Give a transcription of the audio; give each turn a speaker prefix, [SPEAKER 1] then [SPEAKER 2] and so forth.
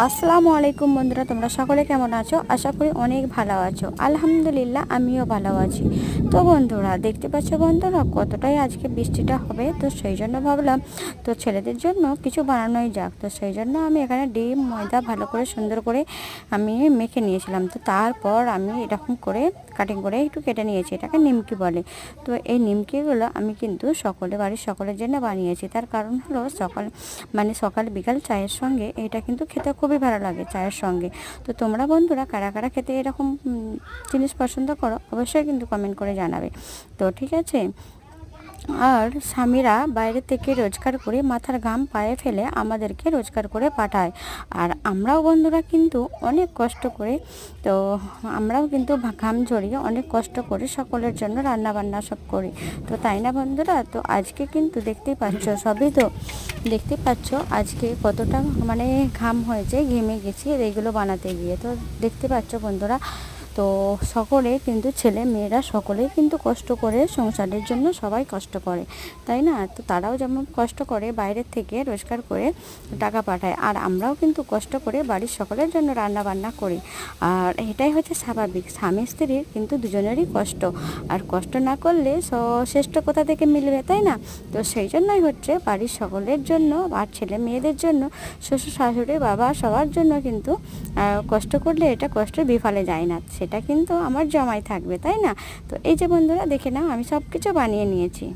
[SPEAKER 1] আসসালামু আলাইকুম বন্ধুরা, তোমরা সকলে কেমন আছো? আশা করি অনেক ভালো আছো। আলহামদুলিল্লাহ, আমিও ভালো আছি। তো বন্ধুরা, দেখতে পাচ্ছ বন্ধুরা কতটাই আজকে বৃষ্টিটা হবে, তো সেই জন্য ভাবলাম তো ছেলেদের জন্য কিছু বানানোই যাক। তো সেই জন্য আমি এখানে ডিম ময়দা ভালো করে সুন্দর করে আমি মেখে নিয়েছিলাম। তো তারপর আমি এরকম করে কাটিং করে একটু কেটে নিয়েছি, এটাকে নিমকি বলে। তো এই নিমকিগুলো আমি কিন্তু বাড়ির সকলের জন্য বানিয়েছি। তার কারণ হলো সকাল বিকাল চায়ের সঙ্গে এটা কিন্তু খেতে খুবই ভালো লাগে চায়ের সঙ্গে। তো তোমরা বন্ধুরা কারা কারা খেতে এরকম জিনিস পছন্দ করো অবশ্যই কিন্তু কমেন্ট করে জানাবে। তো ঠিক আছে। আর স্বামীরা বাইরে থেকে রোজগার করে মাথার ঘাম পায়ে ফেলে আমাদেরকে রোজগার করে পাঠায়, আর আমরাও বন্ধুরা কিন্তু অনেক কষ্ট করে, তো আমরাও কিন্তু ঘাম ঝরিয়ে অনেক কষ্ট করে সকলের জন্য রান্না বান্না সব করি। তো তাই না বন্ধুরা? তো আজকে কিন্তু দেখতেই পাচ্ছ, সবই তো দেখতে পাচ্ছ আজকে কতটা ঘাম হয়েছে, ঘেমে গেছি এইগুলো বানাতে গিয়ে। তো দেখতে পাচ্ছ বন্ধুরা, তো সকলে কিন্তু ছেলে মেয়েরা সকলেই কিন্তু কষ্ট করে, সংসারের জন্য সবাই কষ্ট করে, তাই না? তো তারাও যেমন কষ্ট করে বাইরের থেকে রোজগার করে টাকা পাঠায়, আর আমরাও কিন্তু কষ্ট করে বাড়ির সকলের জন্য রান্না বান্না করি। আর এটাই হচ্ছে স্বাভাবিক, স্বামী স্ত্রীর কিন্তু দুজনেরই কষ্ট, আর কষ্ট না করলে শ্রেষ্ঠ কোথা থেকে মিলবে, তাই না? তো সেই জন্যই হচ্ছে বাড়ির সকলের জন্য আর ছেলে মেয়েদের জন্য, শ্বশুর শাশুড়ি বাবা সবার জন্য কিন্তু কষ্ট করলে এটা কষ্ট বিফলে যায় না, সেটা কিন্তু আমার জমাই থাকবে, তাই না? তো এই যে বন্ধুরা দেখে নাও, আমি সব কিছু বানিয়ে নিয়েছি।